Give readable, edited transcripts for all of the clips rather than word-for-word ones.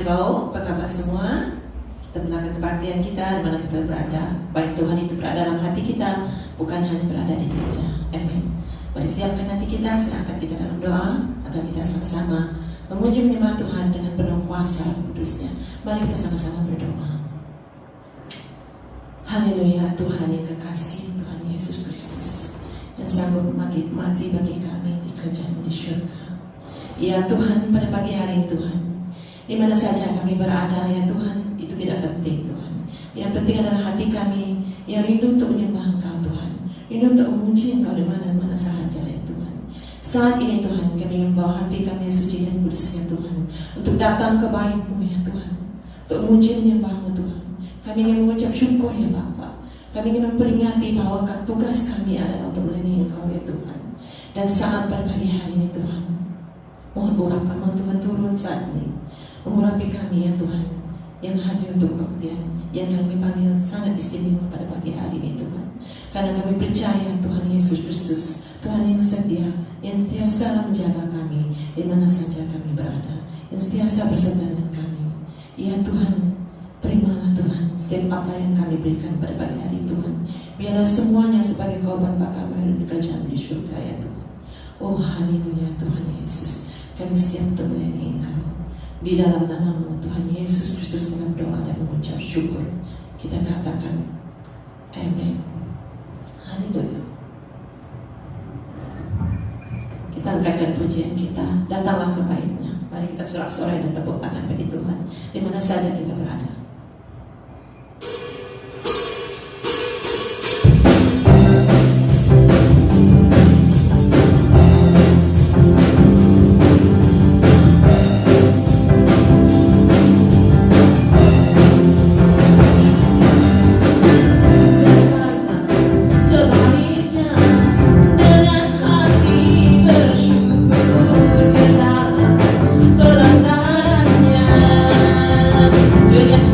Mari bau, apa kabar semua? Kita melakukan kebaktian kita di mana kita berada. Baik Tuhan itu berada dalam hati kita, bukan hanya berada di gereja. Amin. Mari siapkan hati kita, serahkan kita dalam doa agar kita sama-sama memuji menyembah Tuhan dengan penuh kuasa kudusnya. Mari kita sama-sama berdoa. Haleluya, Tuhan yang kekasih, Tuhan Yesus Kristus yang sanggup mati bagi kami di kerjaan di syurga. Ya Tuhan, pada pagi hari Tuhan, di mana saja kami berada, ya Tuhan, itu tidak penting Tuhan. Yang penting adalah hati kami yang rindu untuk menyembah Engkau Tuhan, rindu untuk memuji Engkau di mana-mana sahaja ya Tuhan. Saat ini Tuhan, kami membawa hati kami yang suci dan kudus ya Tuhan, untuk datang ke bait-Mu ya Tuhan, untuk memuji menyembah-Mu Tuhan. Kami ingin mengucap syukur ya Bapa. Kami ingin memperingati bahwa tugas kami adalah untuk melayani Engkau ya Tuhan. Dan saat pada pagi hari ini Tuhan, mohon urapan Tuhan turun saat ini, mengurapi kami ya Tuhan, yang hadir untuk kebaktian yang kami panggil sangat istimewa pada pagi hari ini Tuhan. Karena kami percaya Tuhan Yesus Kristus, Tuhan yang setia, yang sentiasa menjaga kami di mana saja kami berada, yang sentiasa bersama dengan kami. Ya Tuhan, terimalah Tuhan setiap apa yang kami berikan pada pagi hari Tuhan. Biarlah semuanya sebagai korban bakar baru dikerjakan di surga ya Tuhan. Oh haleluya Tuhan Yesus, kami siap untuk melayani Engkau. Di dalam nama-Mu Tuhan Yesus Kristus dengan doa dan mengucap syukur, kita katakan amin. Haleluya. Kita angkatkan pujian kita, datanglah ke bait-Nya. Mari kita sorak-sorai dan tepuk tangan bagi Tuhan di mana saja kita berada. Dengan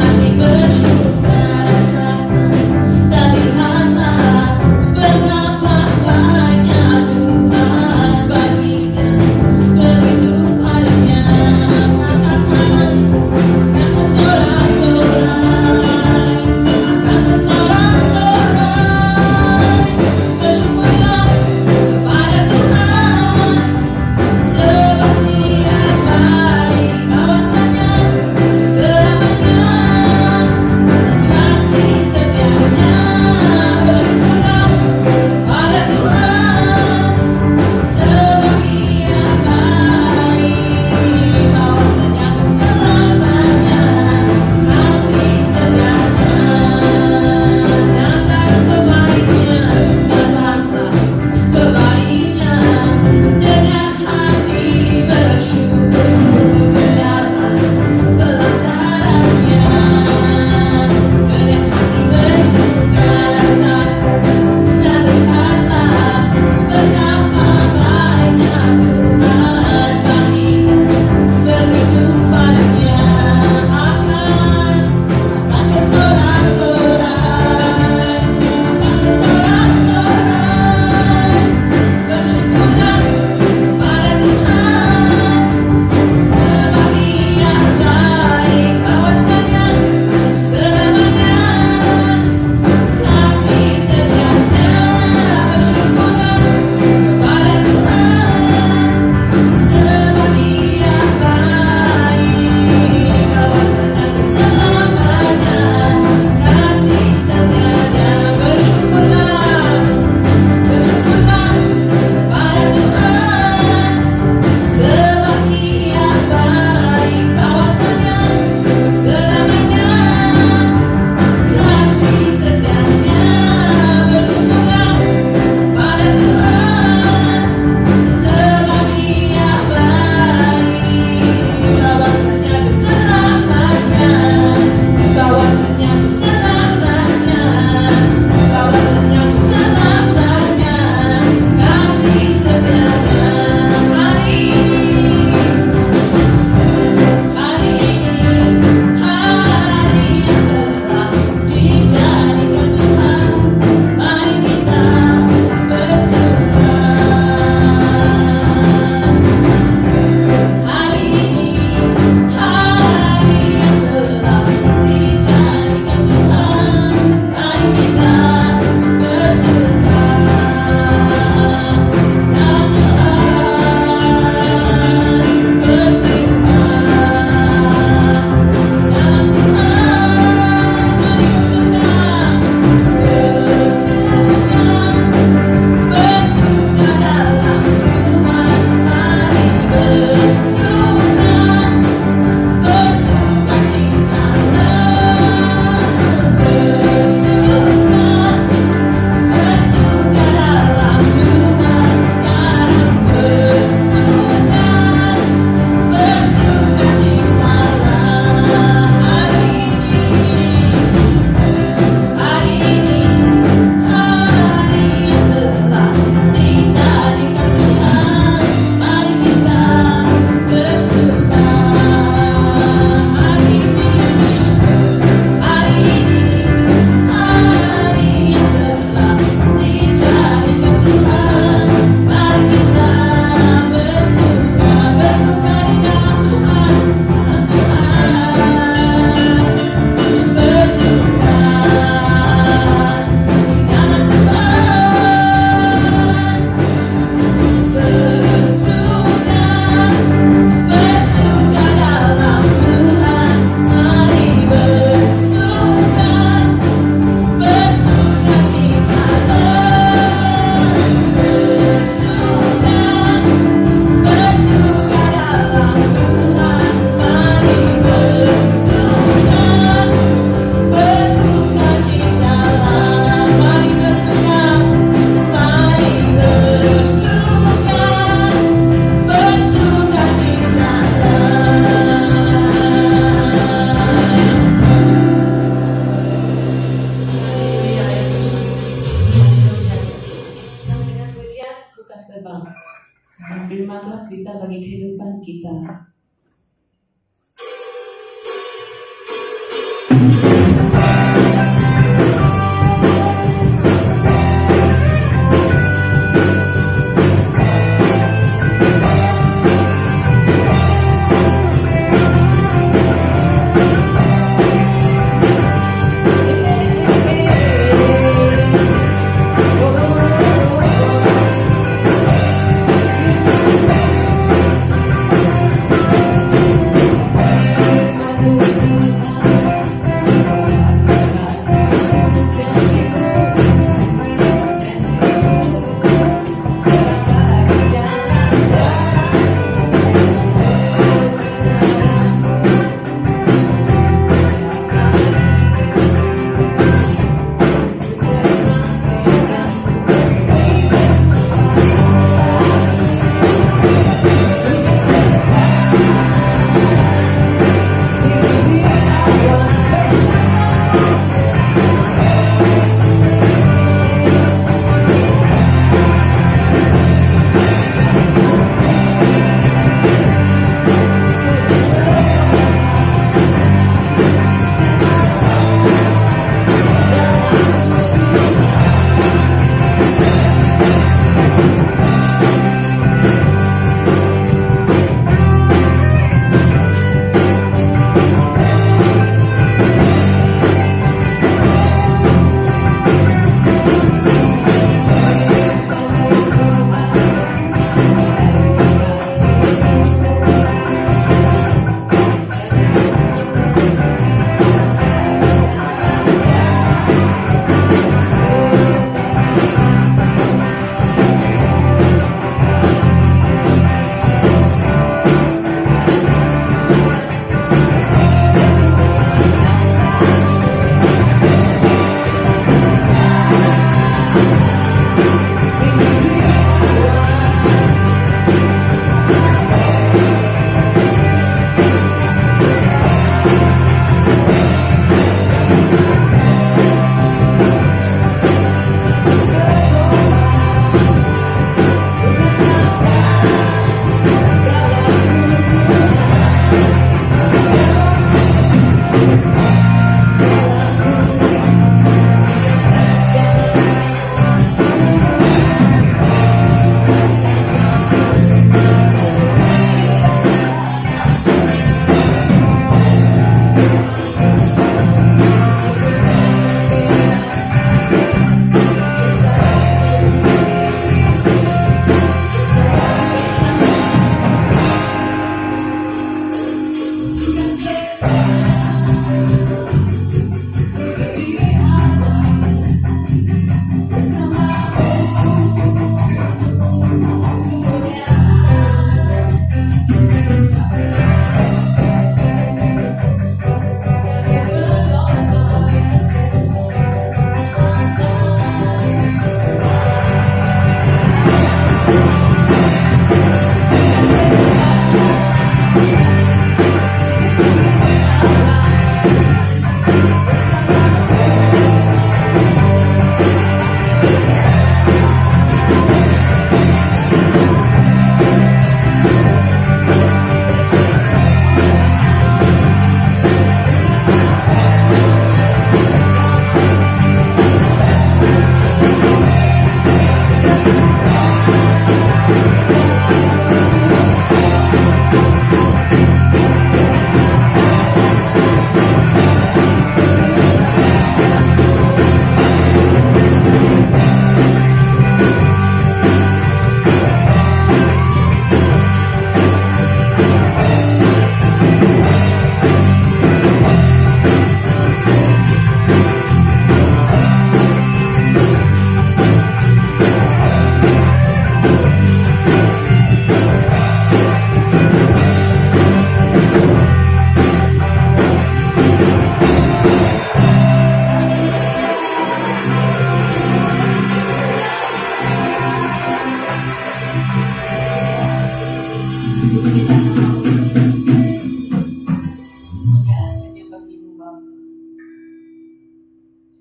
kita bagi kehidupan kita.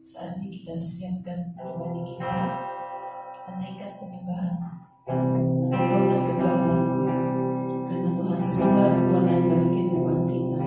Saatnya kita siapkan pribadi kita naikkan penyembahan. Engkaulah kedua Bangku. firman Tuhan. Semoga kekuatan bagi kehidupan kita.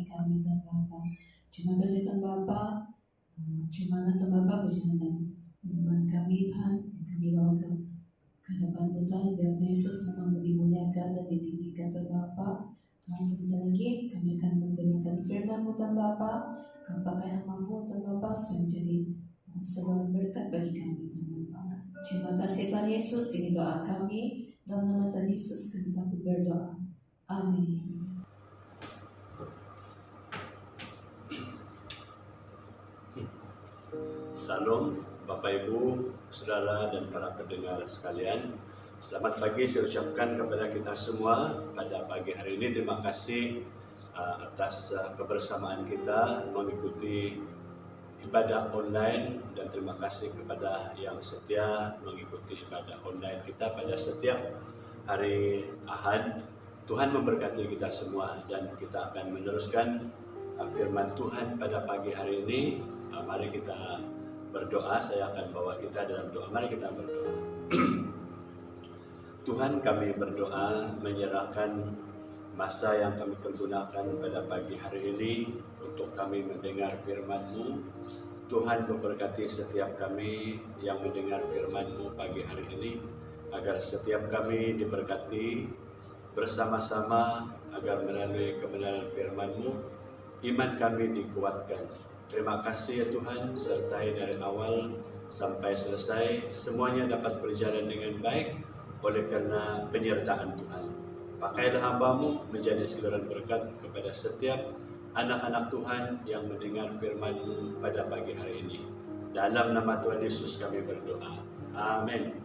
bagi kami dan Bapa. Terima kasih Tuhan Bapa. Terima kasih Tuhan Bapa berjalan iman kami Tuhan, kami bawa ke depan Tuhan, biar Tuhan Yesus memang dimuliakan dan ditinggikan Tuhan Bapa. Tuhan, sebentar lagi kami akan mendengarkan firman Tuhan Bapa. Kau pakai namamu Tuhan Bapa supaya menjadi segala berkat bagi kami Tuhan Bapa. Terima kasih Tuhan Yesus, ini doa kami dalam nama Tuhan Yesus kami berdoa. Amin. Salam Bapak Ibu, Saudara dan para pendengar sekalian. Selamat pagi saya ucapkan kepada kita semua pada pagi hari ini. Terima kasih atas kebersamaan kita mengikuti ibadah online, dan terima kasih kepada yang setia mengikuti ibadah online kita pada setiap hari Ahad. Tuhan memberkati kita semua, dan kita akan meneruskan firman Tuhan pada pagi hari ini. Mari kita berdoa. Saya akan bawa kita dalam doa. Mari kita berdoa. Tuhan, kami berdoa menyerahkan masa yang kami pergunakan pada pagi hari ini untuk kami mendengar firman-Mu. Tuhan memberkati setiap kami yang mendengar firman-Mu pagi hari ini, agar setiap kami diberkati bersama-sama, agar melalui kebenaran firman-Mu iman kami dikuatkan. Terima kasih ya Tuhan, sertai dari awal sampai selesai, semuanya dapat berjalan dengan baik oleh karena penyertaan Tuhan. Pakailah hamba-Mu menjadi saluran berkat kepada setiap anak-anak Tuhan yang mendengar firman-Mu pada pagi hari ini. Dalam nama Tuhan Yesus kami berdoa. Amin.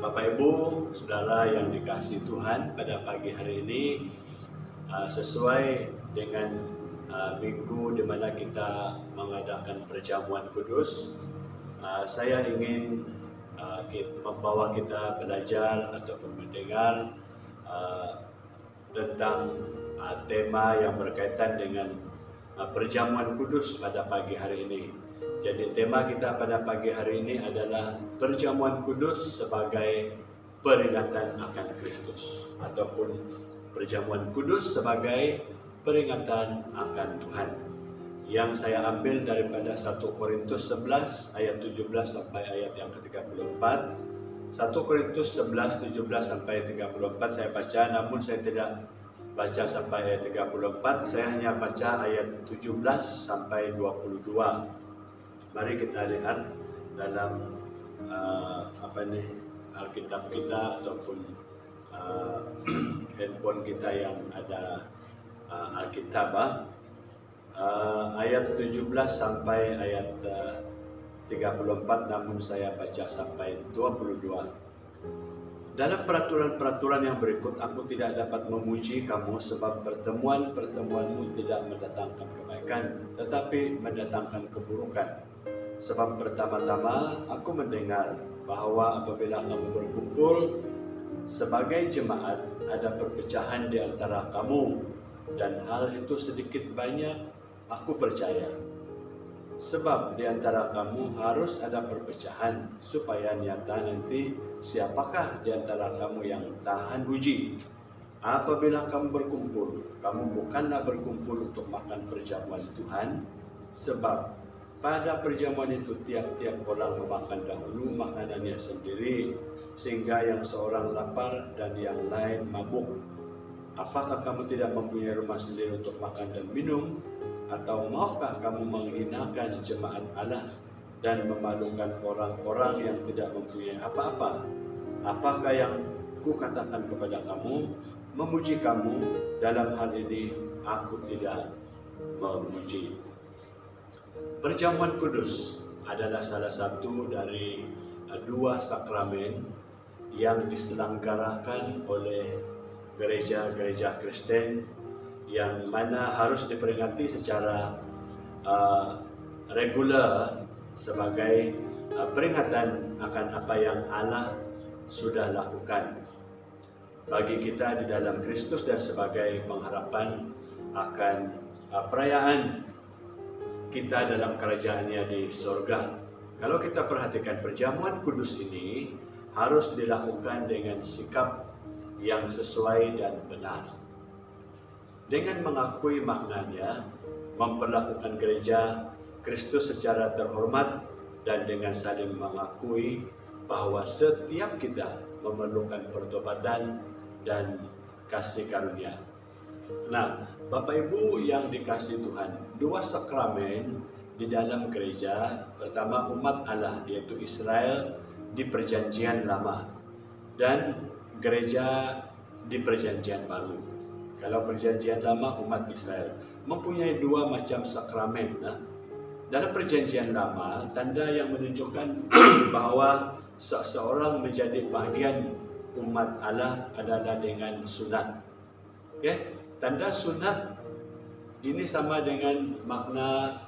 Bapak Ibu, Saudara yang dikasihi Tuhan, pada pagi hari ini sesuai dengan minggu di mana kita mengadakan perjamuan kudus, saya ingin membawa kita belajar ataupun mendengar tentang tema yang berkaitan dengan perjamuan kudus pada pagi hari ini. Jadi tema kita pada pagi hari ini adalah perjamuan kudus sebagai peringatan akan Kristus, ataupun perjamuan kudus sebagai peringatan akan Tuhan, yang saya ambil daripada 1 Korintus 11 ayat 17 sampai ayat yang ke-34. 1 Korintus 11 17 sampai 34 saya baca, namun saya tidak baca sampai ayat 34, saya hanya baca ayat 17 sampai 22. Mari kita lihat dalam Alkitab kita ataupun handphone kita yang ada Alkitab, ayat 17 sampai ayat 34, namun saya baca sampai 22. Dalam peraturan-peraturan yang berikut, aku tidak dapat memuji kamu sebab pertemuan-pertemuanmu tidak mendatangkan kebaikan, tetapi mendatangkan keburukan. Sebab pertama-tama aku mendengar bahwa apabila kamu berkumpul sebagai jemaat, ada perpecahan di antara kamu, dan hal itu sedikit banyak aku percaya. Sebab di antara kamu harus ada perpecahan, supaya nyata nanti siapakah di antara kamu yang tahan uji. Apabila kamu berkumpul, kamu bukanlah berkumpul untuk makan perjamuan Tuhan, sebab pada perjamuan itu tiap-tiap orang memakan dahulu makanannya sendiri, sehingga yang seorang lapar dan yang lain mabuk. Apakah kamu tidak mempunyai rumah sendiri untuk makan dan minum? Atau maukah kamu menghinakan jemaat Allah dan memalukan orang-orang yang tidak mempunyai apa-apa? Apakah yang kukatakan kepada kamu, memuji kamu? Dalam hal ini aku tidak memuji. Perjamuan kudus adalah salah satu dari dua sakramen yang diselenggarakan oleh gereja-gereja Kristen, yang mana harus diperingati secara reguler sebagai peringatan akan apa yang Allah sudah lakukan bagi kita di dalam Kristus, dan sebagai pengharapan akan perayaan kita dalam kerajaannya di surga. Kalau kita perhatikan, perjamuan kudus ini harus dilakukan dengan sikap yang sesuai dan benar. dengan mengakui maknanya, memperlakukan gereja Kristus secara terhormat, dan dengan saling mengakui bahwa setiap kita memerlukan pertobatan dan kasih karunia. Nah, Bapak Ibu yang dikasihi Tuhan, dua sakramen di dalam gereja, pertama umat Allah yaitu Israel di Perjanjian Lama dan gereja di Perjanjian Baru. Kalau Perjanjian Lama umat Israel mempunyai dua macam sakramen. Nah, dalam Perjanjian Lama, tanda yang menunjukkan bahwa seseorang menjadi bagian umat Allah adalah dengan sunat. Okay? Tanda sunat ini sama dengan makna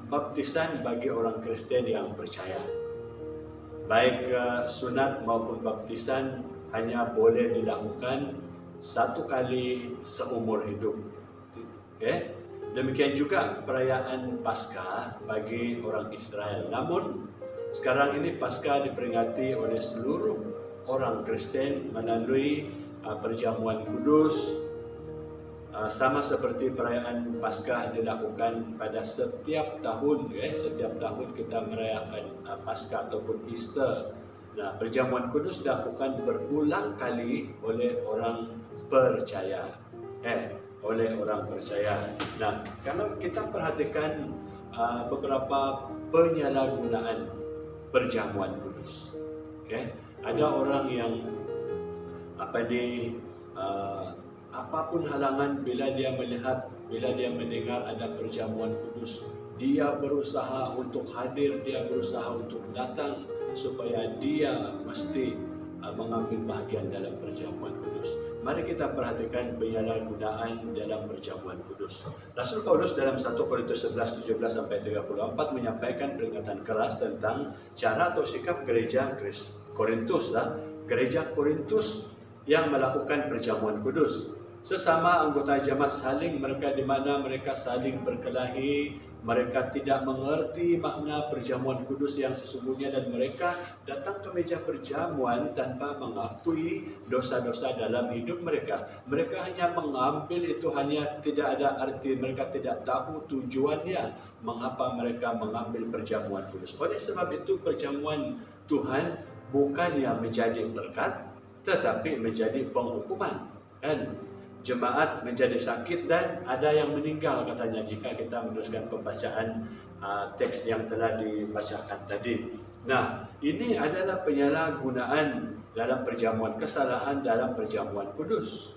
baptisan bagi orang Kristen yang percaya. Baik sunat maupun baptisan hanya boleh dilakukan satu kali seumur hidup. Okay? Demikian juga perayaan Paskah bagi orang Israel. Namun sekarang ini Paskah diperingati oleh seluruh orang Kristen melalui perjamuan kudus, sama seperti perayaan Paskah dilakukan pada setiap tahun. Setiap tahun kita merayakan Paskah ataupun Easter. Nah, perjamuan kudus dilakukan berulang kali oleh orang percaya. Oleh orang percaya. Nah, kalau kita perhatikan beberapa penyalahgunaan perjamuan kudus. Ada orang yang apapun halangan bila dia melihat, bila dia mendengar ada perjamuan kudus, dia berusaha untuk hadir, dia berusaha untuk datang supaya dia mesti mengambil bahagian dalam perjamuan kudus. Mari kita perhatikan penyalahgunaan dalam perjamuan kudus. Rasul Paulus dalam 1 Korintus 11:17-34 menyampaikan peringatan keras tentang cara atau sikap gereja Korintus, gereja Korintus yang melakukan perjamuan kudus. Sesama anggota jemaat di mana mereka saling berkelahi, mereka tidak mengerti makna perjamuan kudus yang sesungguhnya, dan mereka datang ke meja perjamuan tanpa mengakui dosa-dosa dalam hidup mereka. Mereka hanya mengambil itu, hanya tidak ada arti, mereka tidak tahu tujuannya mengapa mereka mengambil perjamuan kudus. Oleh sebab itu perjamuan Tuhan bukannya menjadi berkat, tetapi menjadi penghukuman. Dan jemaat menjadi sakit dan ada yang meninggal katanya jika kita meneruskan pembacaan teks yang telah dibacakan tadi. Nah, ini adalah penyalahgunaan dalam perjamuan, kesalahan dalam perjamuan kudus.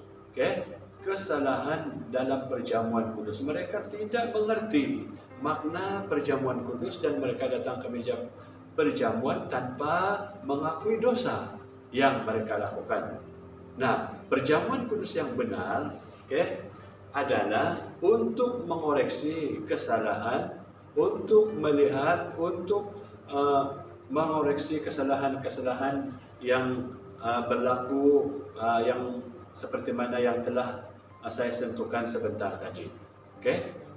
Kesalahan dalam perjamuan kudus. Mereka tidak mengerti makna perjamuan kudus dan mereka datang ke meja perjamuan tanpa mengakui dosa yang mereka lakukan. Nah, perjamuan kudus yang benar adalah untuk mengoreksi kesalahan, untuk melihat, untuk mengoreksi kesalahan-kesalahan yang berlaku, yang seperti mana yang telah saya sentuhkan sebentar tadi.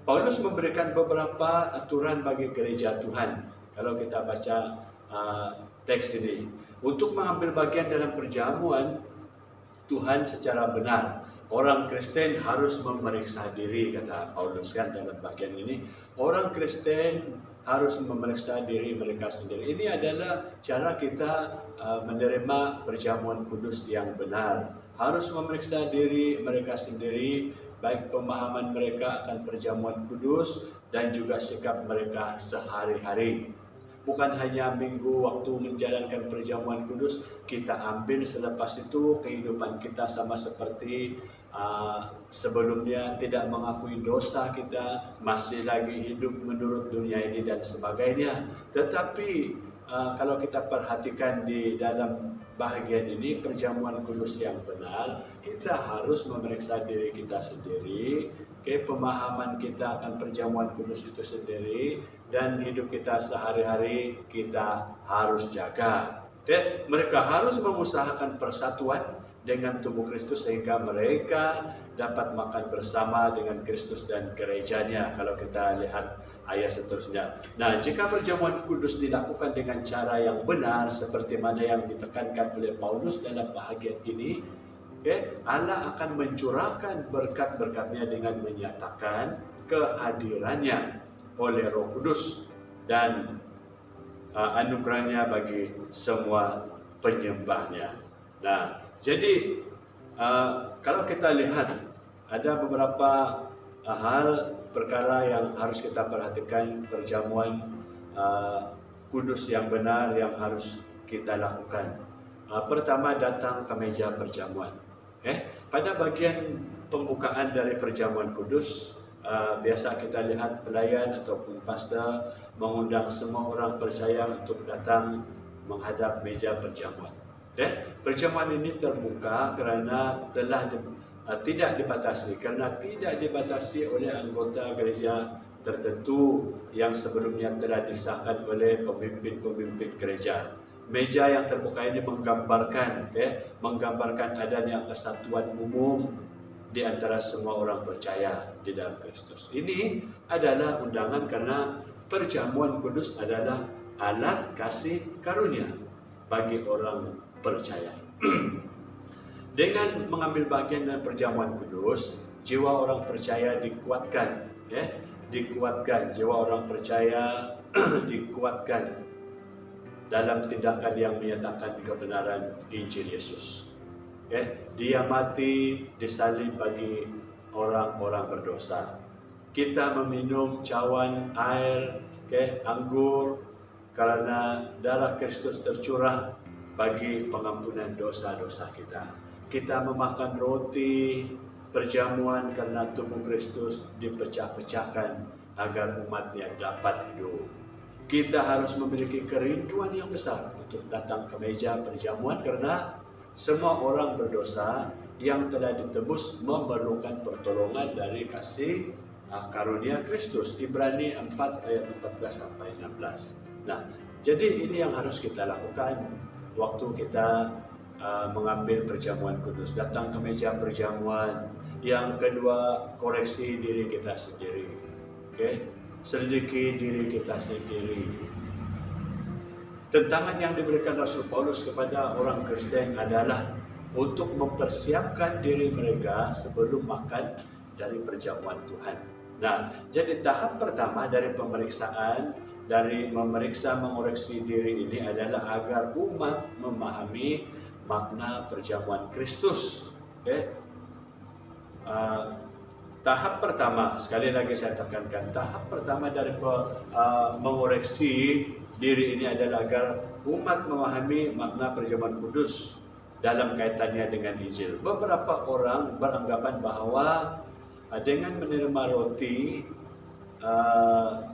Paulus memberikan beberapa aturan bagi gereja Tuhan. Kalau kita baca teks ini, untuk mengambil bagian dalam perjamuan Tuhan secara benar, orang Kristen harus memeriksa diri, kata Paulus dalam bagian ini. Orang Kristen harus memeriksa diri mereka sendiri. Ini adalah cara kita menerima perjamuan kudus yang benar. Harus memeriksa diri mereka sendiri, baik pemahaman mereka akan perjamuan kudus dan juga sikap mereka sehari-hari. Bukan hanya minggu waktu menjalankan perjamuan kudus, kita ambil selepas itu kehidupan kita sama seperti sebelumnya, tidak mengakui dosa kita, masih lagi hidup menurut dunia ini dan sebagainya. Tetapi kalau kita perhatikan di dalam bahagian ini, perjamuan kudus yang benar, kita harus memeriksa diri kita sendiri, pemahaman kita akan perjamuan kudus itu sendiri, dan hidup kita sehari-hari kita harus jaga. Mereka harus mengusahakan persatuan dengan tubuh Kristus sehingga mereka dapat makan bersama dengan Kristus dan gerejanya. Kalau kita lihat ayat seterusnya. Nah, jika perjamuan kudus dilakukan dengan cara yang benar seperti mana yang ditekankan oleh Paulus dalam bahagian ini, Allah akan mencurahkan berkat-berkatnya dengan menyatakan kehadirannya oleh Roh Kudus dan anugerahnya bagi semua penyembahnya. Nah, jadi kalau kita lihat ada beberapa hal perkara yang harus kita perhatikan perjamuan kudus yang benar yang harus kita lakukan. Pertama, datang ke meja perjamuan. Pada bagian pembukaan dari perjamuan kudus, biasa kita lihat pelayan ataupun pastor mengundang semua orang percaya untuk datang menghadap meja perjamuan. Perjamuan ini terbuka kerana tidak dibatasi, karena tidak dibatasi oleh anggota gereja tertentu yang sebelumnya telah disahkan oleh pemimpin-pemimpin gereja. Meja yang terbuka ini menggambarkan adanya kesatuan umum di antara semua orang percaya di dalam Kristus. Ini adalah undangan karena perjamuan kudus adalah alat kasih karunia bagi orang percaya. Dengan mengambil bagian dalam perjamuan kudus, jiwa orang percaya dikuatkan, jiwa orang percaya dikuatkan dalam tindakan yang menyatakan kebenaran Injil Yesus. Dia mati disalib bagi orang-orang berdosa. Kita meminum cawan air, anggur, karena darah Kristus tercurah bagi pengampunan dosa-dosa kita. Kita memakan roti perjamuan karena tubuh Kristus dipecah-pecahkan agar umatnya dapat hidup. Kita harus memiliki kerinduan yang besar untuk datang ke meja perjamuan karena semua orang berdosa yang telah ditebus memerlukan pertolongan dari kasih karunia Kristus. Ibrani 4 ayat 14 sampai 16. Nah, jadi ini yang harus kita lakukan waktu kita mengambil perjamuan kudus, datang ke meja perjamuan. Yang kedua, koreksi diri kita sendiri. Selidiki diri kita sendiri. Tentangan yang diberikan Rasul Paulus kepada orang Kristen adalah untuk mempersiapkan diri mereka sebelum makan dari perjamuan Tuhan. Nah, jadi tahap pertama dari pemeriksaan, dari memeriksa mengoreksi diri ini adalah agar umat memahami makna perjamuan Kristus. Tahap pertama, sekali lagi saya tekankan, tahap pertama dari mengoreksi diri ini adalah agar umat memahami makna perjamuan kudus dalam kaitannya dengan Injil. Beberapa orang beranggapan bahwa dengan menerima roti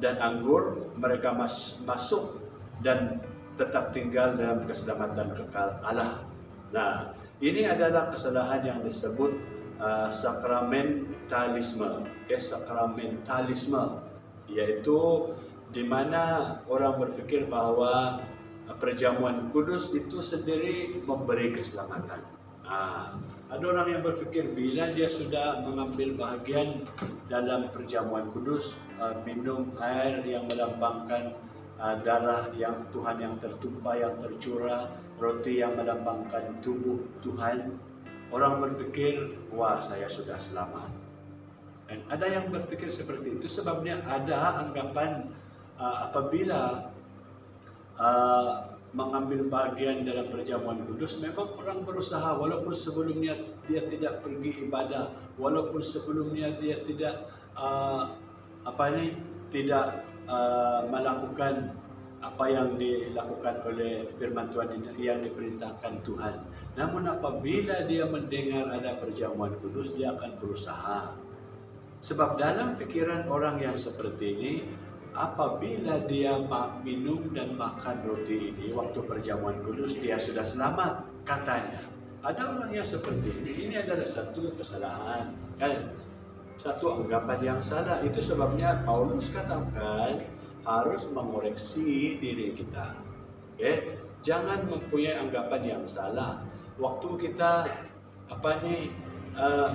dan anggur, mereka masuk dan tetap tinggal dalam keselamatan kekal Allah. Nah, ini adalah kesalahan yang disebut sakramentalisme, sakramentalisme, yaitu di mana orang berpikir bahwa perjamuan kudus itu sendiri memberi keselamatan. Ada orang yang berpikir bila dia sudah mengambil bahagian dalam perjamuan kudus, minum air yang melambangkan darah yang Tuhan yang tertumpah, yang tercurah, roti yang melambangkan tubuh Tuhan, orang berpikir, wah saya sudah selamat. Dan ada yang berpikir seperti itu sebabnya ada anggapan apabila mengambil bagian dalam perjamuan kudus, memang orang berusaha walaupun sebelumnya dia tidak pergi ibadah, walaupun sebelumnya dia tidak melakukan apa yang dilakukan oleh firman Tuhan yang diperintahkan Tuhan. Namun apabila dia mendengar ada perjamuan kudus, dia akan berusaha. Sebab dalam pikiran orang yang seperti ini, apabila dia minum dan makan roti ini waktu perjamuan kudus, dia sudah selamat, katanya. Ada orang yang seperti ini adalah satu kesalahan, satu anggapan yang salah. Itu sebabnya Paulus katakan harus mengoreksi diri kita. Jangan mempunyai anggapan yang salah. Waktu kita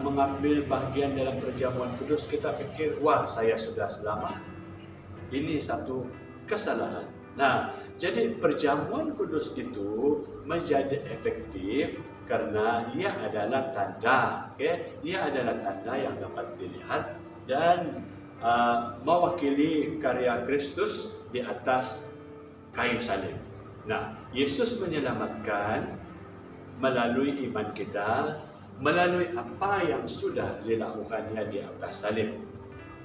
mengambil bagian dalam perjamuan kudus, kita pikir, wah saya sudah selamat. Ini satu kesalahan. Nah, jadi perjamuan kudus itu menjadi efektif karena ia adalah tanda, ia adalah tanda yang dapat dilihat dan mewakili karya Kristus di atas kayu salib. Nah, Yesus menyelamatkan melalui iman kita, melalui apa yang sudah dilakukannya di atas salib.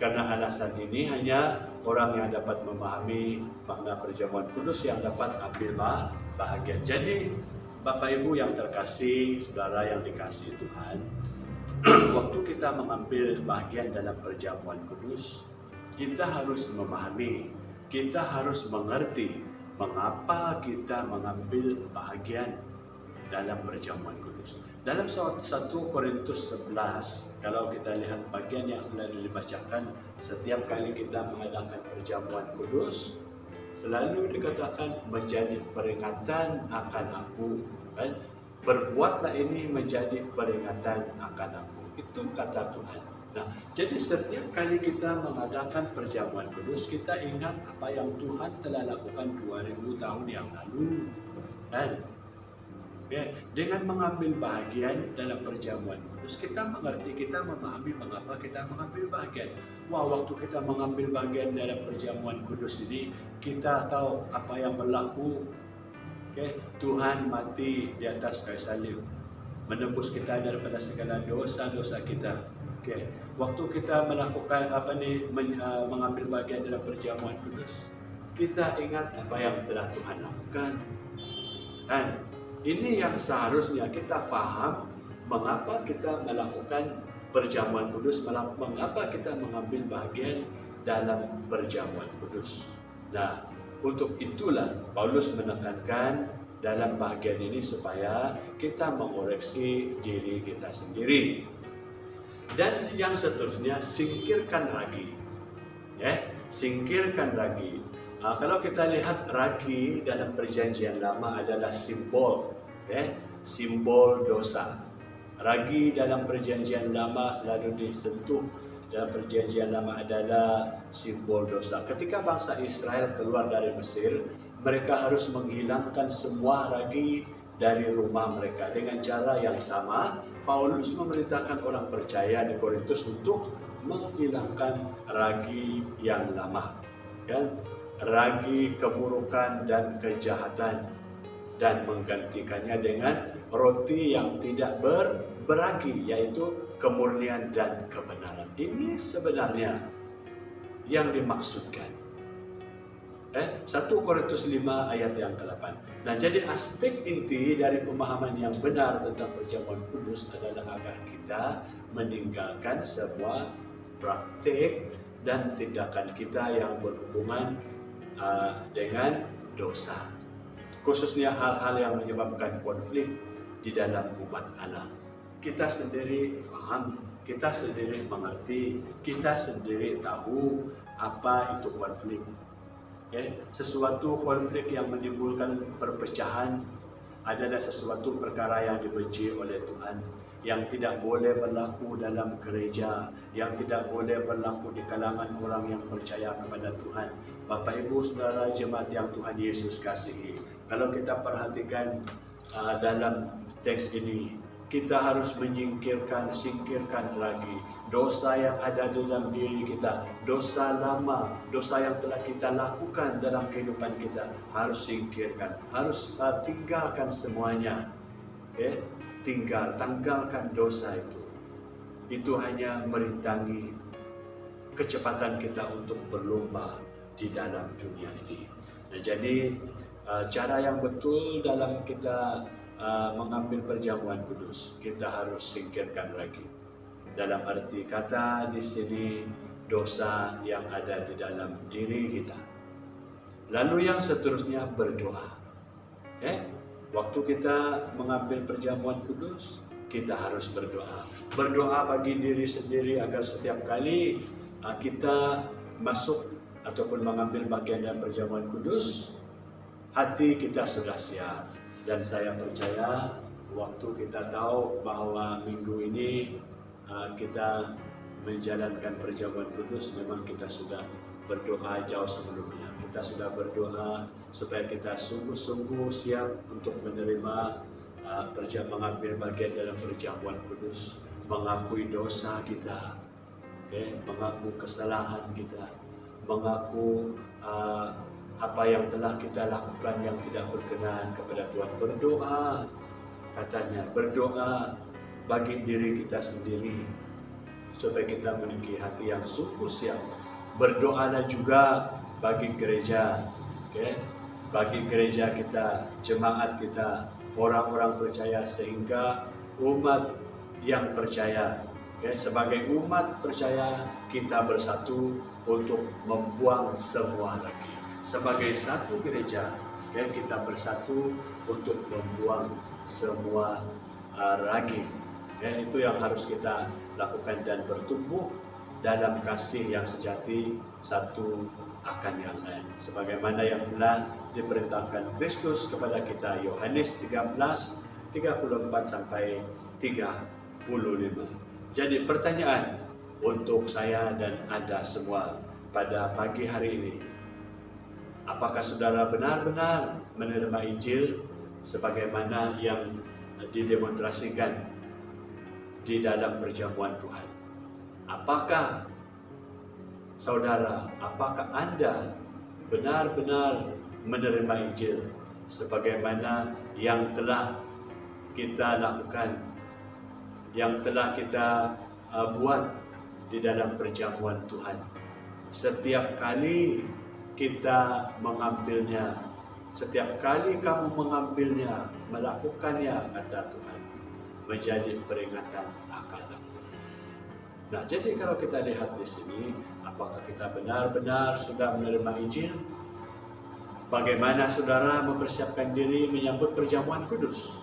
Karena alasan ini hanya orang yang dapat memahami makna perjamuan kudus yang dapat ambil bahagian. Jadi, Bapak Ibu yang terkasih, saudara yang dikasihi Tuhan, waktu kita mengambil bahagian dalam perjamuan kudus, kita harus memahami, kita harus mengerti mengapa kita mengambil bahagian dalam perjamuan kudus. Dalam 1 Korintus 11, kalau kita lihat bagian yang selalu dibacakan setiap kali kita mengadakan perjamuan kudus, selalu dikatakan menjadi peringatan akan aku, kan? Berbuatlah ini menjadi peringatan akan aku. Itu kata Tuhan. Nah, jadi setiap kali kita mengadakan perjamuan kudus, kita ingat apa yang Tuhan telah lakukan 2000 tahun yang lalu. Dan dengan mengambil bahagian dalam perjamuan kudus, kita mengerti, kita memahami mengapa kita mengambil bahagian. Wah, waktu kita mengambil bahagian dalam perjamuan kudus ini, kita tahu apa yang berlaku. Tuhan mati di atas kayu salib, menebus kita daripada segala dosa-dosa kita. Waktu kita melakukan mengambil bahagian dalam perjamuan kudus, kita ingat apa yang telah Tuhan lakukan. Dan ini yang seharusnya kita faham mengapa kita melakukan perjamuan kudus, mengapa kita mengambil bahagian dalam perjamuan kudus. Nah, untuk itulah Paulus menekankan dalam bahagian ini supaya kita mengoreksi diri kita sendiri. Dan yang seterusnya, singkirkan ragi. Singkirkan ragi. Kalau kita lihat ragi dalam perjanjian lama adalah simbol, simbol dosa. Ragi dalam perjanjian lama selalu disentuh dalam perjanjian lama adalah simbol dosa. Ketika bangsa Israel keluar dari Mesir, mereka harus menghilangkan semua ragi dari rumah mereka. Dengan cara yang sama, Paulus memerintahkan orang percaya di Korintus untuk menghilangkan ragi yang lama, ragi keburukan dan kejahatan, dan menggantikannya dengan roti yang tidak beragi, yaitu kemurnian dan kebenaran. Ini sebenarnya yang dimaksudkan. 1 Korintus 5 ayat yang ke-8. Nah, jadi aspek inti dari pemahaman yang benar tentang perjamuan kudus adalah agar kita meninggalkan semua praktik dan tindakan kita yang berhubungan dengan dosa. Khususnya hal-hal yang menyebabkan konflik di dalam umat Allah. Kita sendiri paham, kita sendiri mengerti, kita sendiri tahu apa itu konflik. Sesuatu konflik yang menimbulkan perpecahan adalah sesuatu perkara yang dibenci oleh Tuhan, yang tidak boleh berlaku dalam gereja, yang tidak boleh berlaku di kalangan orang yang percaya kepada Tuhan. Bapak, Ibu, Saudara, jemaat yang Tuhan Yesus kasihi, kalau kita perhatikan dalam teks ini, kita harus singkirkan lagi dosa yang ada dalam diri kita, dosa lama, dosa yang telah kita lakukan dalam kehidupan kita, harus singkirkan, harus tinggalkan semuanya. Tanggalkan dosa itu. Itu hanya merintangi kecepatan kita untuk berlomba di dalam dunia ini. Nah, jadi cara yang betul dalam kita mengambil perjamuan kudus, kita harus singkirkan lagi. Dalam arti kata di sini dosa yang ada di dalam diri kita. Lalu yang seterusnya berdoa. Waktu kita mengambil perjamuan kudus, kita harus berdoa. Berdoa bagi diri sendiri agar setiap kali kita masuk ataupun mengambil bagian dalam perjamuan kudus, hati kita sudah siap. Dan saya percaya waktu kita tahu bahwa minggu ini kita menjalankan perjamuan kudus, memang kita sudah berdoa jauh sebelumnya. Kita sudah berdoa supaya kita sungguh-sungguh siap untuk menerima mengambil bagian dalam perjamuan kudus, mengakui dosa kita, mengaku kesalahan kita, mengaku apa yang telah kita lakukan yang tidak berkenan kepada Tuhan. Berdoa, katanya, berdoa bagi diri kita sendiri supaya kita memiliki hati yang sungguh siap. Berdoalah juga bagi gereja, bagi gereja kita, jemaat kita, orang-orang percaya, sehingga umat yang percaya, sebagai umat percaya kita bersatu untuk membuang semua ragi. Sebagai satu gereja, kita bersatu untuk membuang semua ragi. Itu yang harus kita lakukan dan bertumbuh dalam kasih yang sejati satu akan yang lain, sebagaimana yang telah diperintahkan Kristus kepada kita, Yohanes 13:34 sampai 35. Jadi pertanyaan untuk saya dan Anda semua pada pagi hari ini, apakah saudara benar-benar menerima Injil sebagaimana yang didemonstrasikan di dalam perjamuan Tuhan? Apakah saudara, apakah Anda benar-benar menerima Injil sebagaimana yang telah kita lakukan, yang telah kita buat di dalam perjamuan Tuhan? Setiap kali kita mengambilnya, setiap kali kamu mengambilnya, melakukannya, kata Tuhan, menjadi peringatan akan aku. Nah, jadi kalau kita lihat di sini, apakah kita benar-benar sudah menerima Injil? Bagaimana saudara mempersiapkan diri menyambut perjamuan kudus?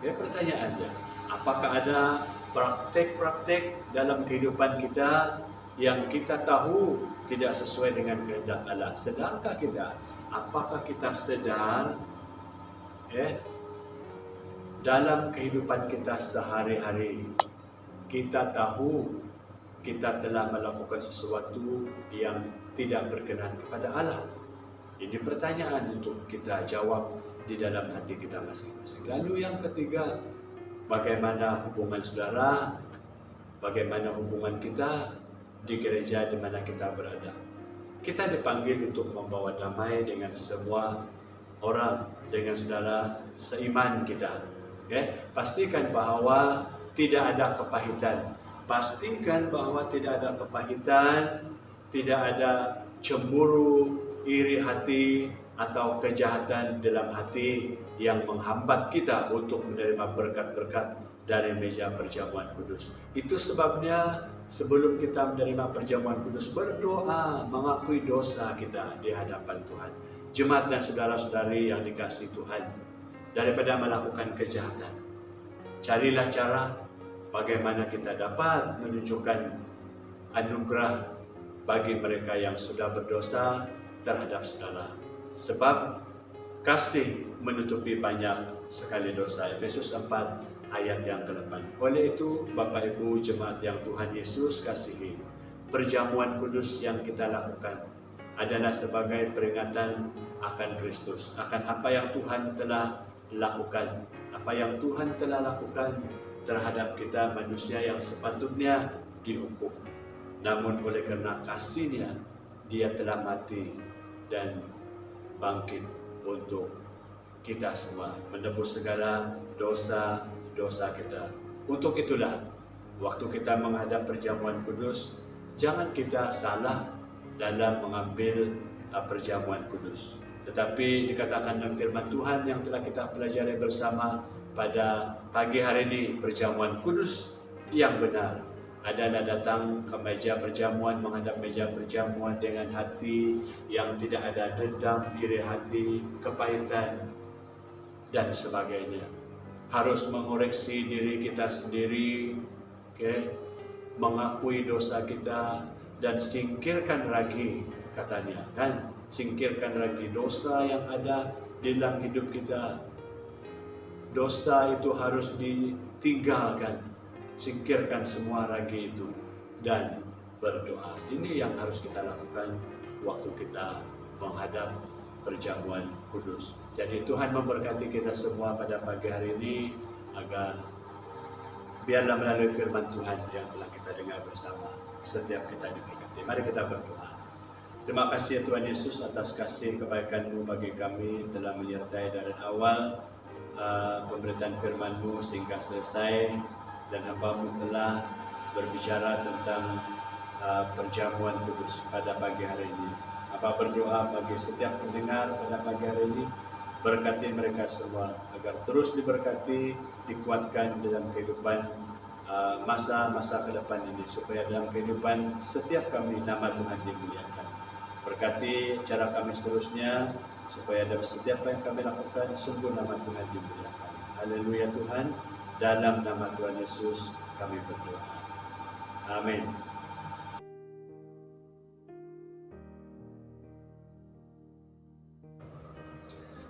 Pertanyaannya, apakah ada praktek-praktek dalam kehidupan kita yang kita tahu tidak sesuai dengan kehendak Allah? Sedarkah kita? Apakah kita sedar dalam kehidupan kita sehari-hari kita tahu kita telah melakukan sesuatu yang tidak berkenan kepada Allah? Ini pertanyaan untuk kita jawab di dalam hati kita masing-masing. Lalu yang ketiga, bagaimana hubungan saudara, bagaimana hubungan kita di gereja di mana kita berada? Kita dipanggil untuk membawa damai dengan semua orang, dengan saudara seiman kita. Pastikan bahwa tidak ada kepahitan. Pastikan bahwa tidak ada kepahitan, tidak ada cemburu, iri hati, atau kejahatan dalam hati yang menghambat kita untuk menerima berkat-berkat dari meja perjamuan kudus. Itu sebabnya sebelum kita menerima perjamuan kudus, berdoa, mengakui dosa kita di hadapan Tuhan. Jemaat dan saudara-saudari yang dikasihi Tuhan, daripada melakukan kejahatan, carilah cara bagaimana kita dapat menunjukkan anugerah bagi mereka yang sudah berdosa terhadap saudara. Sebab kasih menutupi banyak sekali dosa. Efesus 4 ayat yang ke-8. Oleh itu, Bapak Ibu jemaat yang Tuhan Yesus kasihi, perjamuan kudus yang kita lakukan adalah sebagai peringatan akan Kristus, akan apa yang Tuhan telah lakukan, apa yang Tuhan telah lakukan terhadap kita manusia yang sepatutnya dihukum. Namun oleh karena kasih-Nya, Dia telah mati dan bangkit untuk kita semua, menebus segala dosa-dosa kita. Untuk itulah, waktu kita menghadap perjamuan kudus, jangan kita salah dalam mengambil perjamuan kudus. Tetapi dikatakan dalam firman Tuhan yang telah kita pelajari bersama pada pagi hari ini, perjamuan kudus yang benar adalah datang ke meja perjamuan, menghadap meja perjamuan dengan hati yang tidak ada dendam, iri hati, kepahitan, dan sebagainya. Harus mengoreksi diri kita sendiri, mengakui dosa kita, dan singkirkan lagi, katanya, kan? Singkirkan lagi dosa yang ada di dalam hidup kita. Dosa itu harus ditinggalkan. Singkirkan semua ragi itu dan berdoa. Ini yang harus kita lakukan waktu kita menghadap perjamuan kudus. Jadi Tuhan memberkati kita semua pada pagi hari ini, agar biarlah melalui firman Tuhan yang telah kita dengar bersama, setiap kita diberkati. Mari kita berdoa. Terima kasih ya Tuhan Yesus atas kasih kebaikan-Mu bagi kami, telah menyertai dari awal pemberitaan firman-Mu sehingga selesai, dan hamba-Mu telah berbicara tentang perjamuan kudus pada pagi hari ini. Hamba berdoa bagi setiap pendengar pada pagi hari ini, berkati mereka semua agar terus diberkati, dikuatkan dalam kehidupan masa-masa ke depan ini, supaya dalam kehidupan setiap kami nama Tuhan dimuliakan. Berkati cara kami seterusnya, supaya dalam setiap yang kami lakukan sungguh nama Tuhan dimuliakan. Haleluya Tuhan, dalam nama Tuhan Yesus kami berdoa. Amin.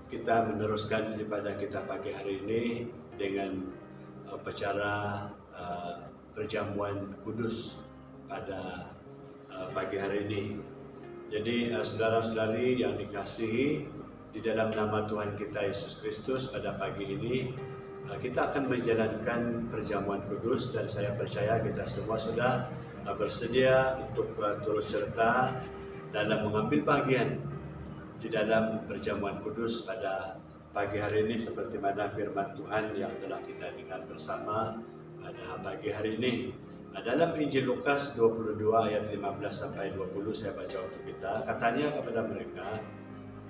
Kita meneruskan ibadah kita pagi hari ini dengan upacara perjamuan kudus pada pagi hari ini. Jadi saudara-saudari yang dikasihi di dalam nama Tuhan kita Yesus Kristus, pada pagi ini kita akan menjalankan perjamuan kudus, dan saya percaya kita semua sudah bersedia untuk turut serta dalam mengambil bagian di dalam perjamuan kudus pada pagi hari ini, seperti mana firman Tuhan yang telah kita dengar bersama pada pagi hari ini. Dalam Injil Lukas 22 ayat 15-20 saya baca untuk kita. Katanya kepada mereka,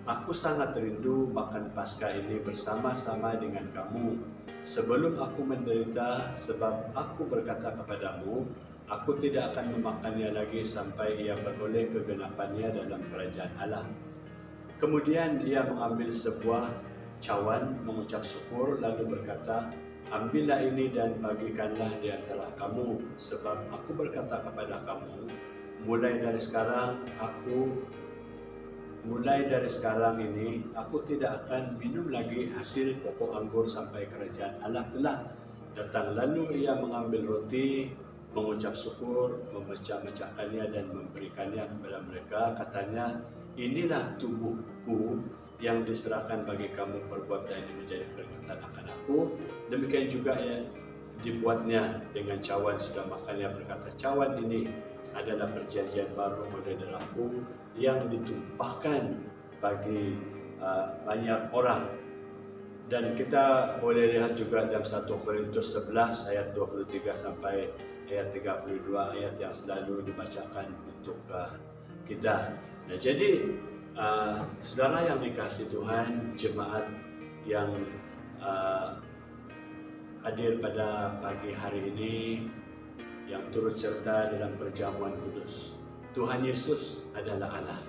"Aku sangat rindu makan Paskah ini bersama-sama dengan kamu sebelum aku menderita, sebab aku berkata kepadamu, aku tidak akan memakannya lagi sampai ia beroleh kegenapannya dalam kerajaan Allah." Kemudian ia mengambil sebuah cawan, mengucap syukur, lalu berkata, "Ambillah ini dan bagikanlah di antara kamu, sebab aku berkata kepada kamu, mulai dari sekarang ini, aku tidak akan minum lagi hasil pokok anggur sampai kerajaan Allah telah datang." Lalu ia mengambil roti, mengucap syukur, memecah-mecahkannya dan memberikannya kepada mereka. Katanya, "Inilah tubuhku yang diserahkan bagi kamu, perbuatan ini menjadi peringatan akan aku." Demikian juga dibuatnya dengan cawan sudah makannya, berkata, "Cawan ini adalah perjanjian baru oleh darahku yang ditumpahkan bagi banyak orang." Dan kita boleh lihat juga dalam 1 Korintus 11 ayat 23 sampai ayat 32, ayat yang selalu dibacakan untuk kita. Nah, jadi saudara yang dikasihi Tuhan, jemaat yang hadir pada pagi hari ini, yang turut serta dalam perjamuan kudus, Tuhan Yesus adalah Allah.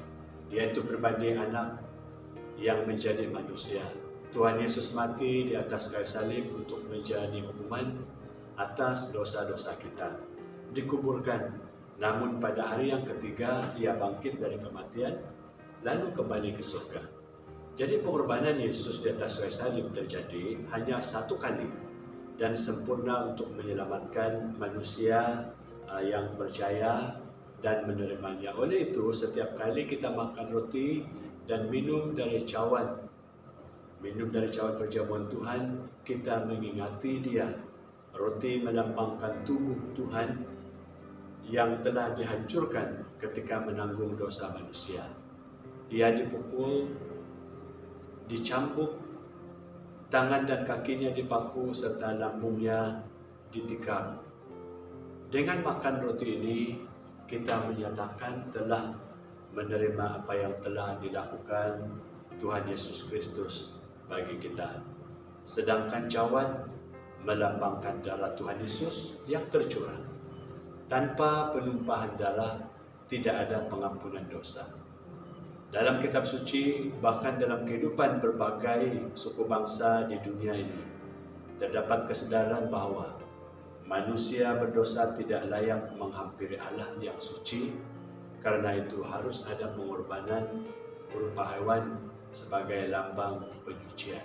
Dia itu pribadi anak yang menjadi manusia. Tuhan Yesus mati di atas kayu salib untuk menjadi hukuman atas dosa-dosa kita. Dikuburkan, namun pada hari yang ketiga ia bangkit dari kematian, lalu kembali ke surga. Jadi pengorbanan Yesus di atas kayu salib terjadi hanya satu kali dan sempurna untuk menyelamatkan manusia yang percaya dan menerimanya. Oleh itu, setiap kali kita makan roti dan minum dari cawan perjamuan Tuhan, kita mengingati Dia. Roti melambangkan tubuh Tuhan yang telah dihancurkan ketika menanggung dosa manusia. Ia dipukul, dicambuk, tangan dan kakinya dipaku, serta lambungnya ditikam. Dengan makan roti ini, kita menyatakan telah menerima apa yang telah dilakukan Tuhan Yesus Kristus bagi kita. Sedangkan cawan melambangkan darah Tuhan Yesus yang tercurah. Tanpa penumpahan darah, tidak ada pengampunan dosa. Dalam kitab suci, bahkan dalam kehidupan berbagai suku bangsa di dunia ini, terdapat kesadaran bahwa manusia berdosa tidak layak menghampiri Allah yang suci. Karena itu harus ada pengorbanan berupa hewan sebagai lambang penyucian.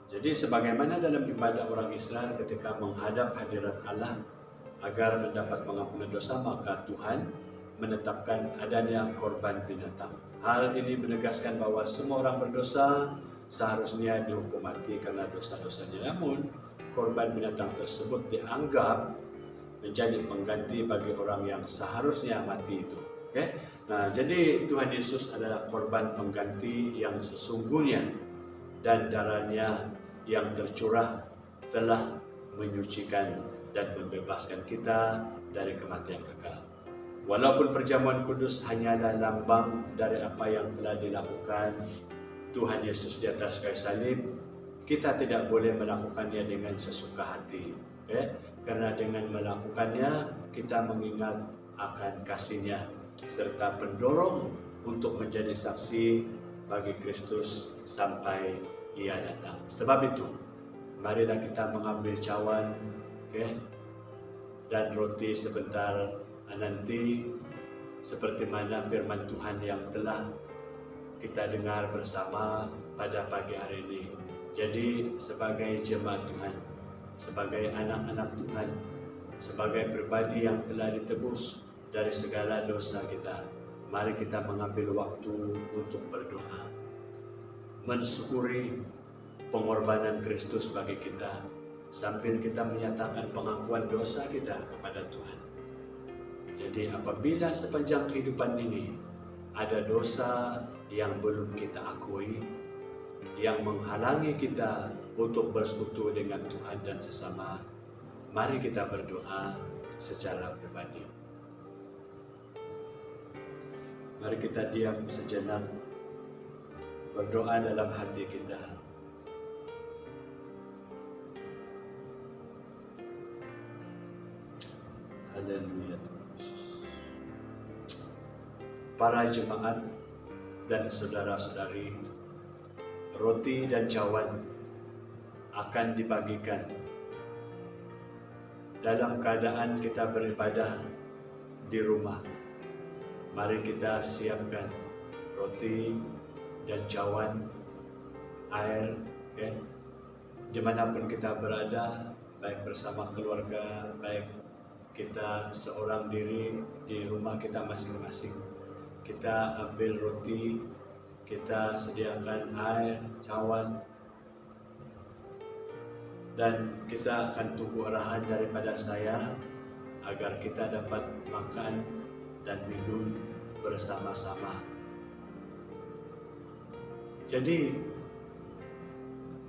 Jadi sebagaimana dalam ibadah orang Israel ketika menghadap hadirat Allah agar mendapat pengampunan dosa, maka Tuhan menetapkan adanya korban binatang. Hal ini menegaskan bahwa semua orang berdosa seharusnya dihukum mati karena dosa-dosanya. Namun, korban binatang tersebut dianggap menjadi pengganti bagi orang yang seharusnya mati itu. Okay? Nah, jadi Tuhan Yesus adalah korban pengganti yang sesungguhnya, dan darahnya yang tercurah telah menyucikan dan membebaskan kita dari kematian kekal. Walaupun perjamuan kudus hanyalah lambang dari apa yang telah dilakukan Tuhan Yesus di atas kayu salib, kita tidak boleh melakukannya dengan sesuka hati. Karena dengan melakukannya, kita mengingat akan kasih-Nya serta pendorong untuk menjadi saksi bagi Kristus sampai Ia datang. Sebab itu, marilah kita mengambil cawan dan roti sebentar nanti, seperti mana firman Tuhan yang telah kita dengar bersama pada pagi hari ini. Jadi sebagai jemaat Tuhan, sebagai anak-anak Tuhan, sebagai pribadi yang telah ditebus dari segala dosa kita, mari kita mengambil waktu untuk berdoa, mensyukuri pengorbanan Kristus bagi kita, sambil kita menyatakan pengakuan dosa kita kepada Tuhan. Jadi apabila sepanjang kehidupan ini ada dosa yang belum kita akui, yang menghalangi kita untuk bersekutu dengan Tuhan dan sesama, mari kita berdoa secara pribadi. Mari kita diam sejenak, berdoa dalam hati kita. Haleluya. Para jemaat dan saudara-saudari, roti dan cawan akan dibagikan dalam keadaan kita beribadah di rumah. Mari kita siapkan roti dan cawan, air, dimanapun kita berada, baik bersama keluarga, baik kita seorang diri di rumah kita masing-masing. Kita ambil roti, kita sediakan air, cawan, dan kita akan tunggu arahan daripada saya agar kita dapat makan dan minum bersama-sama. Jadi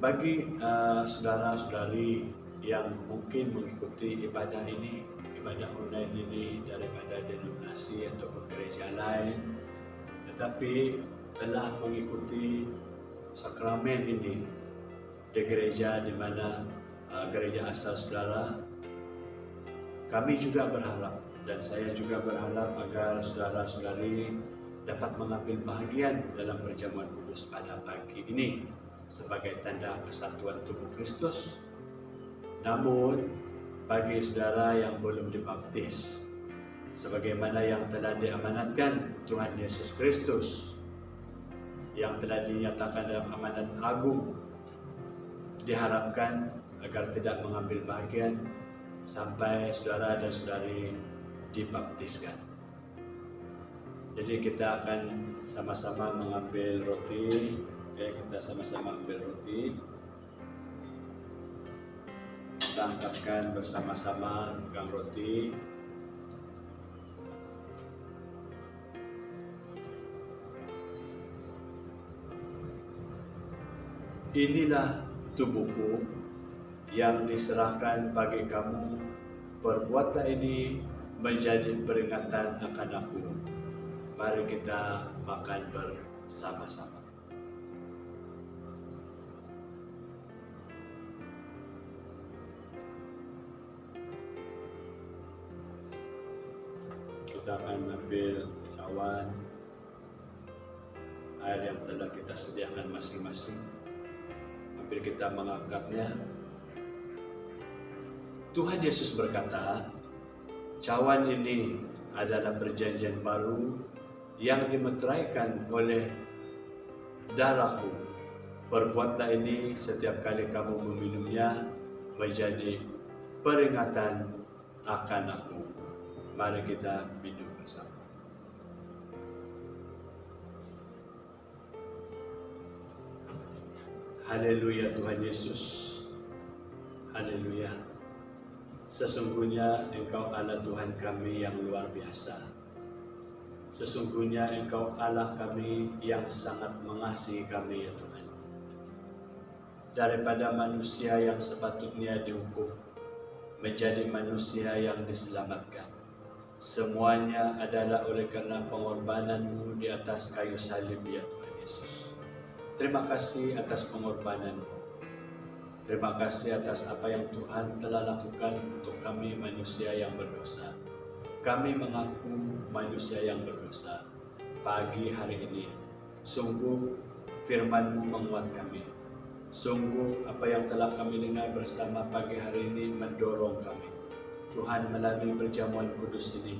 bagi saudara-saudari yang mungkin mengikuti ibadah ini, ibadah online ini daripada denominasi atau gereja lain, tetapi telah mengikuti sakramen ini di gereja di mana gereja asal saudara, kami juga berharap dan saya juga berharap agar saudara-saudari dapat mengambil bahagian dalam perjamuan kudus pada pagi ini sebagai tanda kesatuan tubuh Kristus. Namun bagi saudara yang belum dibaptis, sebagaimana yang telah diamanatkan Tuhan Yesus Kristus, yang telah dinyatakan dalam amanat agung, diharapkan agar tidak mengambil bagian sampai saudara dan saudari dibaptiskan. Jadi kita akan sama-sama mengambil roti. Kita sama-sama ambil roti. Kita angkatkan bersama-sama pegang roti. Inilah tubuhku yang diserahkan bagi kamu. Perbuatlah ini menjadi peringatan akan aku. Mari kita makan bersama-sama. Kita akan mengambil cawan, air yang telah kita sediakan masing-masing. Hampir kita mengangkatnya. Tuhan Yesus berkata, cawan ini adalah perjanjian baru yang dimeteraikan oleh darahku. Perbuatlah ini setiap kali kamu meminumnya menjadi peringatan akan aku. Mari kita minum bersama. Haleluya Tuhan Yesus. Haleluya. Sesungguhnya Engkau Allah Tuhan kami yang luar biasa. Sesungguhnya Engkau Allah kami yang sangat mengasihi kami ya Tuhan. Daripada manusia yang sepatutnya dihukum, menjadi manusia yang diselamatkan. Semuanya adalah oleh karena pengorbanan-Mu di atas kayu salib ya Tuhan Yesus. Terima kasih atas pengorbanan-Mu. Terima kasih atas apa yang Tuhan telah lakukan untuk kami manusia yang berdosa. Kami mengaku manusia yang berdosa. Pagi hari ini, sungguh firman-Mu menguat kami. Sungguh apa yang telah kami dengar bersama pagi hari ini mendorong kami. Tuhan melalui perjamuan kudus ini,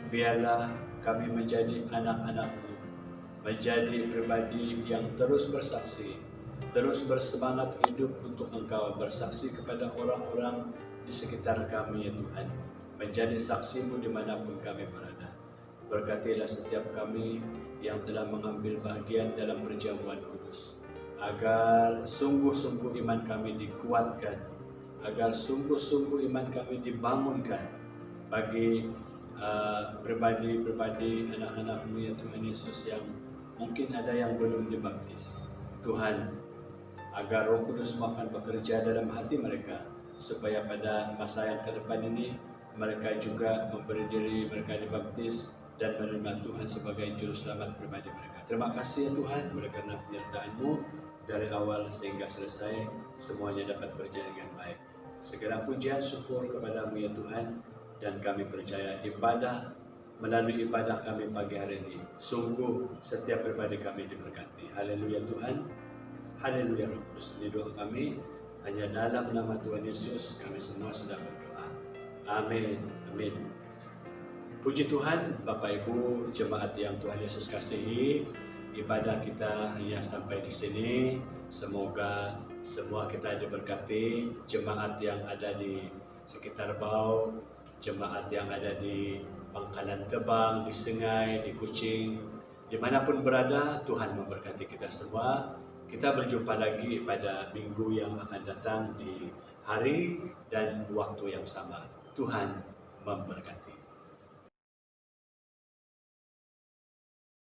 biarlah kami menjadi anak-anak-Mu, menjadi pribadi yang terus bersaksi, terus bersemangat hidup untuk Engkau, bersaksi kepada orang-orang di sekitar kami ya Tuhan, menjadi saksi-Mu dimanapun kami berada. Berkatilah setiap kami yang telah mengambil bahagian dalam perjamuan kudus, agar sungguh-sungguh iman kami dikuatkan, agar sungguh-sungguh iman kami dibangunkan bagi pribadi-pribadi anak-anak-Mu ya Tuhan Yesus yang mungkin ada yang belum dibaptis. Tuhan, agar Roh Kudus akan bekerja dalam hati mereka, supaya pada masa yang ke depan ini mereka juga memberi diri mereka dibaptis dan menerima Tuhan sebagai juru selamat pribadi mereka. Terima kasih ya Tuhan, oleh karena penyertaan-Mu dari awal sehingga selesai, semuanya dapat berjalan dengan baik. Segala pujian syukur kepada-Mu ya Tuhan, dan kami percaya melalui ibadah kami pagi hari ini, sungguh setiap pribadi kami diberkati. Haleluya Tuhan. Haleluya Roh Kudus. Ini doa kami hanya dalam nama Tuhan Yesus kami semua sudah berdoa. Amin. Amin. Puji Tuhan, Bapak Ibu jemaat yang Tuhan Yesus kasihi, ibadah kita hanya sampai di sini. Semoga semua kita diberkati, jemaat yang ada di sekitar Bau, jemaat yang ada di Pangkalan Tebang, di Sengai, di Kucing, dimanapun berada, Tuhan memberkati kita semua. Kita berjumpa lagi pada minggu yang akan datang di hari dan waktu yang sama. Tuhan memberkati.